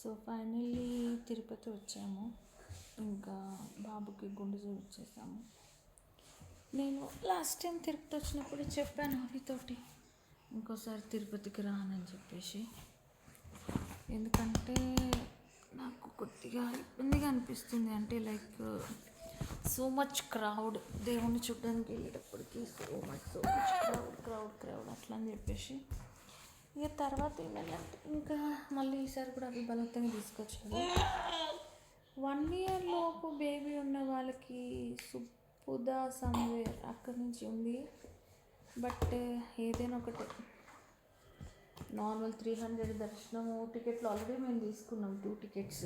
So finally Tirupati వచ్చాము. ఇంకా బాబుకి గుండు చేయించేసాము. నేను లాస్ట్ టైం తిరుపతి వచ్చినప్పుడు చెప్పాను అవితోటి ఇంకోసారి తిరుపతికి రానని చెప్పేసి. ఎందుకంటే నాకు కొద్దిగా ఇబ్బందిగా అనిపిస్తుంది. అంటే లైక్ సో మచ్ క్రౌడ్, దేవుణ్ణి చూడడానికి వెళ్ళేటప్పటికి సో మచ్ క్రౌడ్ అట్లా అని చెప్పేసి ఇక తర్వాత ఏమైందంటే ఇంకా మళ్ళీ ఈసారి కూడా అవి బలవంతంగా తీసుకొచ్చాడు. 1 year లోపు బేబీ ఉన్న వాళ్ళకి సుబ్బుదా సమ్వేర్ అక్కడి నుంచి ఉంది. బట్ ఏదైనా ఒకటి నార్మల్ 300 దర్శనము టికెట్లు ఆల్రెడీ మేము తీసుకున్నాం 2 tickets.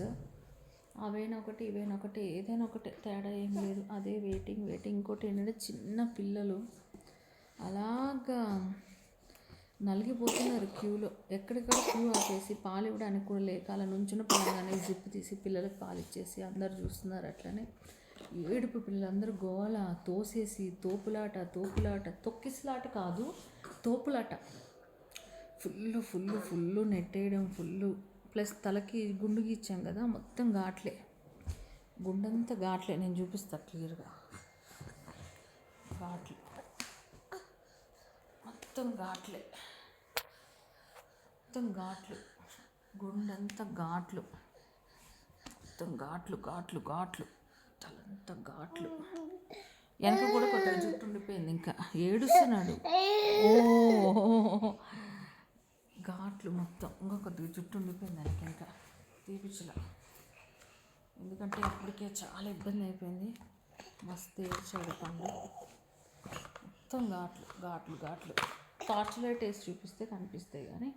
అవైనా ఒకటి ఇవైనా ఒకటి ఏదైనా ఒకటి తేడా ఏం లేదు. అదే వెయిటింగ్. ఇంకోటి ఏంటంటే చిన్న పిల్లలు అలాగా నలిగిపోతున్నారు క్యూలో. ఎక్కడిక్కడ క్యూ ఆపేసి పాలు ఇవ్వడానికి కూడా లేక అలా నుంచున్న పడంగానే జిప్ తీసి పిల్లలకు పాలు ఇచ్చేసి అందరు చూస్తున్నారు. అట్లనే ఏడుపు పిల్లలందరూ గోల తోసేసి తోపులాట తొక్కిసలాట కాదు, తోపులాట. ఫుల్ నెట్టేయడం ప్లస్ తలకి గుండు గీచ్చాం కదా, మొత్తం ఘాట్లే, గుండంతా ఘాట్లే. నేను చూపిస్తా క్లియర్గా. మొత్తం ఘాట్లు, గుండంతా ఘాట్లు, మొత్తం ఘాట్లు, తలంతా ఘాట్లు. వెనక కూడా కొత్త జుట్టు ఉండిపోయింది, ఇంకా ఏడుస్తున్నాడు. ఘాట్లు మొత్తం. ఇంకా కొద్దిగా జుట్టు ఉండిపోయింది ఆయనకి, ఇంకా తీపిచ్చలా. ఎందుకంటే అప్పటికే చాలా ఇబ్బంది అయిపోయింది. మస్తు ఏడ్చాడు పండు. మొత్తం ఘాట్లు. టార్చ్ లైట్ వేసి చూపిస్తే కనిపిస్తాయి కానీ.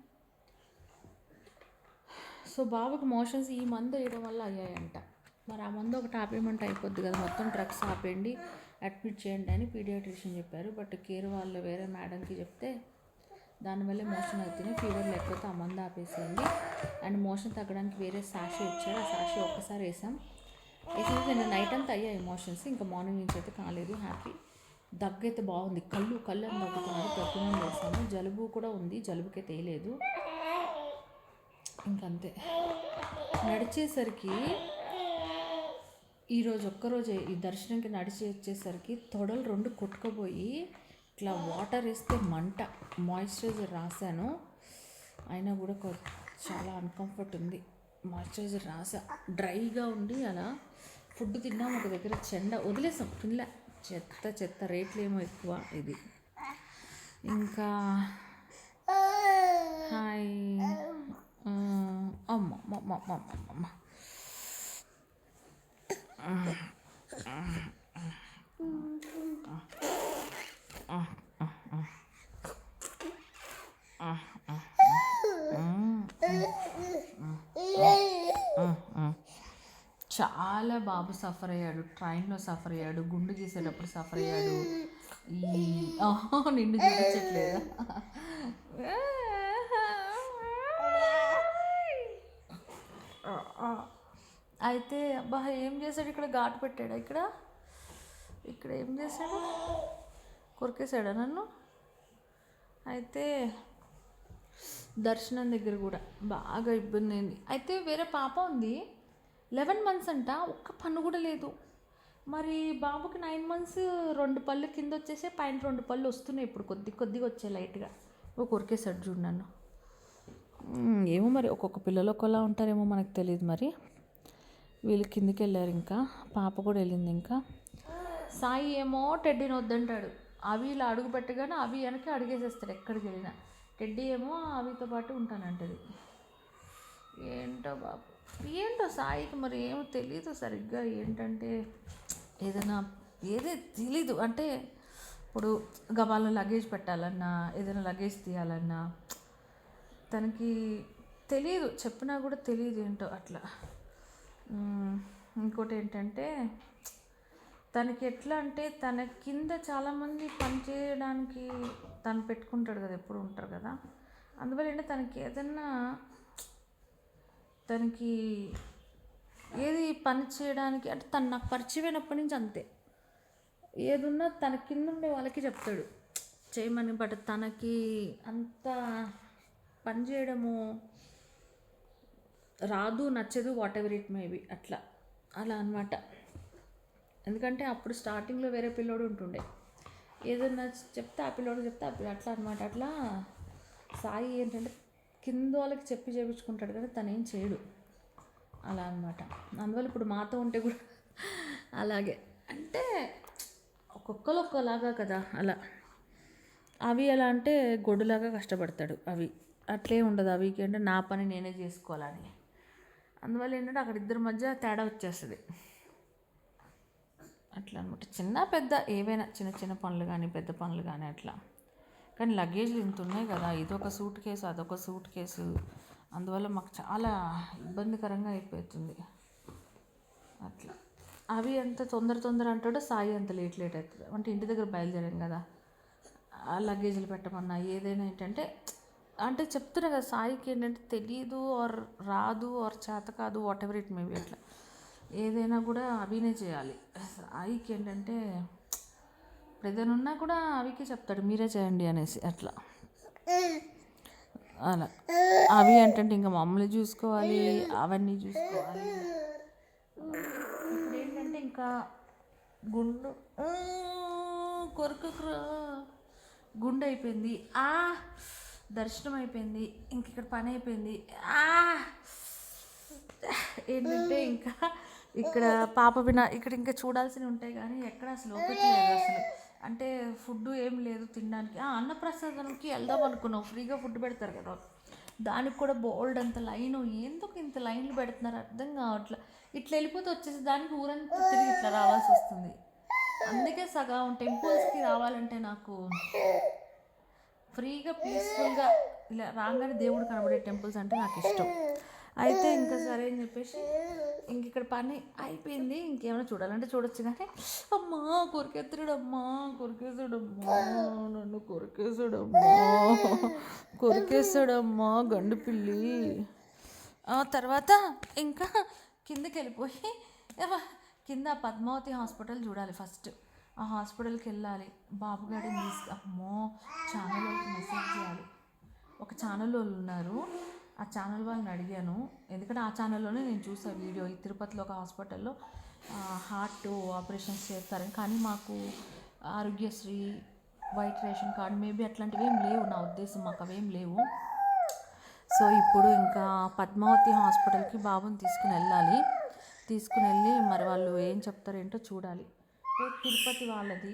సో బాబుకి మోషన్స్ ఈ మందు వేయడం వల్ల అయ్యాయంట. మరి ఆ మందు ఒకటి ఆపేయమంటే అయిపోద్ది కదా, మొత్తం డ్రగ్స్ ఆపేయండి, అడ్మిట్ చేయండి అని పీడియాట్రిషియన్ చెప్పారు. బట్ కేర్ వాళ్ళు వేరే మేడంకి చెప్తే దానివల్లే మోషన్ అవుతున్నాయి, ఫీవర్ లేకపోతే ఆ మందు ఆపేసేయండి. అండ్ మోషన్ తగ్గడానికి వేరే సాషే ఇచ్చారు. ఆ సాషే ఒక్కసారి వేసాం. నేను నైట్ అంతా అయ్యాయి మోషన్స్, ఇంకా మార్నింగ్ నుంచి అయితే కాలేదు. హ్యాపీ. దగ్గు అయితే బాగుంది. కళ్ళు అని దగ్గుతున్నాడు. దగ్గునే వేసాము. జలుబు కూడా ఉంది, జలుబుకే తేయలేదు. ఇంకంతే. నడిచేసరికి ఈరోజు ఒక్కరోజే ఈ దర్శనంకి నడిచి వచ్చేసరికి తొడలు 2 కొట్టుకుపోయి ఇట్లా వాటర్ వేస్తే మంట. మాయిశ్చరైజర్ రాశాను, అయినా కూడా చాలా అన్కంఫర్ట్ ఉంది. మాయిశ్చరైజర్ రాసా, డ్రైగా ఉండి అలా. ఫుడ్ తిన్నాము ఒక దగ్గర, చెండ వదిలేసాం, తినలే. చెత్త రేట్లు ఏమో ఎక్కువ ఇది. ఇంకా హాయ్ అమ్మ చాలా బాబు సఫర్ అయ్యాడు. ట్రైన్లో సఫర్ అయ్యాడు, గుండు గీసేటప్పుడు సఫర్ అయ్యాడు. నిన్ను చూపించట్లేదా? అయితే అబ్బా ఏం చేశాడు, ఇక్కడ ఘాటు పెట్టాడా? ఇక్కడ ఏం చేశాడు, కొరికేశాడా నన్ను? అయితే దర్శనం దగ్గర కూడా బాగా ఇబ్బంది అయింది. అయితే వేరే పాప ఉంది, 11 months అంట, ఒక్క పన్ను కూడా లేదు. మరి బాబుకి 9 months 2 పళ్ళు కింద వచ్చేసే, పైన 2 పళ్ళు వస్తున్నాయి ఇప్పుడు, కొద్దిగా వచ్చాయి లైట్గా. కొరికేశాడు చూడు నన్ను. ఏమో మరి ఒక్కొక్క పిల్లలు ఒకలా ఉంటారేమో, మనకు తెలియదు. మరి వీళ్ళు కిందికి వెళ్ళారు, ఇంకా పాప కూడా వెళ్ళింది. ఇంకా సాయి ఏమో టెడ్డీని వద్దంటాడు. అవి ఇలా అడుగు పెట్టగానే అవి వెనక అడిగేసేస్తాడు ఎక్కడికి వెళ్ళినా. టెడ్డీ ఏమో అవితో పాటు ఉంటానంటది. ఏంటో సాయికి మరి ఏమో తెలీదు సరిగ్గా. ఏంటంటే ఏదే తెలీదు. అంటే ఇప్పుడు గబాల్లో లగేజ్ పెట్టాలన్నా, ఏదైనా లగేజ్ తీయాలన్నా తనకి తెలియదు, చెప్పినా కూడా తెలియదు ఏంటో అట్లా. ఇంకోటి ఏంటంటే తనకి ఎట్లా అంటే, తన కింద చాలామంది పని చేయడానికి తను పెట్టుకుంటాడు కదా, ఎప్పుడు ఉంటారు కదా. అందువల్ల ఏంటంటే తనకి ఏదన్నా, తనకి ఏది పని చేయడానికి అంటే తను నాకు పరిచయమైనప్పటి నుంచి అంతే. ఏదున్నా తన కింద ఉండే వాళ్ళకి చెప్తాడు చేయమని. బట్ తనకి అంత పని చేయడము రాదు నచ్చదు వాట్ ఎవర్ ఇట్ మేబీ అలా అనమాట. ఎందుకంటే అప్పుడు స్టార్టింగ్లో వేరే పిల్లోడు ఉంటుండే, ఏదన్నా చెప్తే ఆ పిల్లోడు చెప్తే ఆ పిల్ల అట్లా అనమాట. అట్లా సాయి ఏంటంటే కింద వాళ్ళకి చెప్పి చేయించుకుంటాడు కానీ తను ఏం చేయడు అలా అనమాట. అందువల్ల ఇప్పుడు మాతో ఉంటే కూడా అలాగే, అంటే ఒక్కొక్కరు ఒక్కలాగా కదా అలా. అవి ఎలా అంటే గొడ్డులాగా కష్టపడతాడు, అవి అట్లే ఉండదు. అవికి అంటే నా పని నేనే చేసుకోవాలని. అందువల్ల ఏంటంటే అక్కడ ఇద్దరి మధ్య తేడా వచ్చేస్తుంది అట్లా అనమాట. చిన్న పెద్ద ఏవైనా చిన్న చిన్న పనులు కానీ పెద్ద పనులు కానీ అట్లా. కానీ లగేజ్లు ఇంత ఉన్నాయి కదా, ఇదొక సూట్ కేసు అదొక సూట్ కేసు, అందువల్ల మాకు చాలా ఇబ్బందికరంగా అయిపోతుంది అట్లా. అవి ఎంత తొందర అంటాడో సాయి అంత లేట్ అవుతుంది. అంటే ఇంటి దగ్గర బయలుదేరాం కదా, ఆ లగేజ్లు పెట్టమన్నా ఏదైనా ఏంటంటే అంటే చెప్తున్నా కదా, సాయికి ఏంటంటే తెలీదు ఆర్ రాదు ఆర్ చేత కాదు వాట్ ఎవర్ ఇట్ మేబీ అట్లా ఏదైనా కూడా అవినే చేయాలి. సాయికి ఏంటంటే ఇప్పుడు ఏదైనా ఉన్నా కూడా అవికి చెప్తాడు మీరే చేయండి అనేసి అట్లా. అలా అవి ఏంటంటే ఇంకా మమ్మల్ని చూసుకోవాలి, అవన్నీ చూసుకోవాలి. ఇప్పుడు ఏంటంటే ఇంకా గుండు కొరకకురా గుండె అయిపోయింది, దర్శనం అయిపోయింది, ఇంక ఇక్కడ పని అయిపోయింది. ఏంటంటే ఇంకా ఇక్కడ పాప ఇక్కడ ఇంకా చూడాల్సినవి ఉంటాయి కానీ ఎక్కడ అసలు ఓపిక లేదు అసలు. అంటే ఫుడ్ ఏం లేదు తినడానికి. అన్నప్రసాదానికి వెళ్దాం అనుకున్నాం, ఫ్రీగా ఫుడ్ పెడతారు కదా, దానికి కూడా బోల్డ్ అంత లైన్. ఎందుకు ఇంత లైన్లు పెడుతున్నారు అర్థం కావట్లే. ఇట్లా వెళ్ళిపోతే వచ్చేసి దానికి ఊరంతా తిరిగి ఇట్లా రావాల్సి వస్తుంది. అందుకే సగం టెంపుల్స్కి రావాలంటే నాకు ఫ్రీగా పీస్ఫుల్గా ఇలా రాగానే దేవుడు కనబడే టెంపుల్స్ అంటే నాకు ఇష్టం. అయితే ఇంకా సరే అని చెప్పేసి ఇంక ఇక్కడ పని అయిపోయింది, ఇంకేమైనా చూడాలంటే చూడొచ్చు కానీ అమ్మా కొరికేస్తాడమ్మా నన్ను కొరికేస్తాడమ్మా గండు పిల్లి. తర్వాత ఇంకా కిందకి వెళ్ళిపోయి కింద పద్మావతి హాస్పిటల్ చూడాలి ఫస్ట్. ఆ హాస్పిటల్కి వెళ్ళాలి, బాబు గారిని అమ్మో ఛానల్ వాళ్ళకి మెసేజ్ చేయాలి. ఒక ఛానల్ వాళ్ళు ఉన్నారు, ఆ ఛానల్ వాళ్ళని అడిగాను. ఎందుకంటే ఆ ఛానల్లోనే నేను చూసాను వీడియో, ఈ తిరుపతిలో ఒక హాస్పిటల్లో హార్ట్ ఆపరేషన్స్ చేస్తారని. కానీ మాకు Aarogyasri, white ration card maybe అట్లాంటివి ఏం లేవు, నా ఉద్దేశం మాకు అవేం లేవు. సో ఇప్పుడు ఇంకా పద్మావతి హాస్పిటల్కి బాబుని తీసుకుని వెళ్ళి మరి వాళ్ళు ఏం చెప్తారో ఏంటో చూడాలి. తిరుపతి వాళ్ళది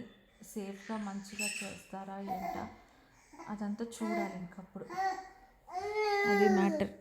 సేఫ్గా మంచిగా చేస్తారా ఏంటో అదంతా చూడాలి ఇంకప్పుడు, అది మ్యాటర్.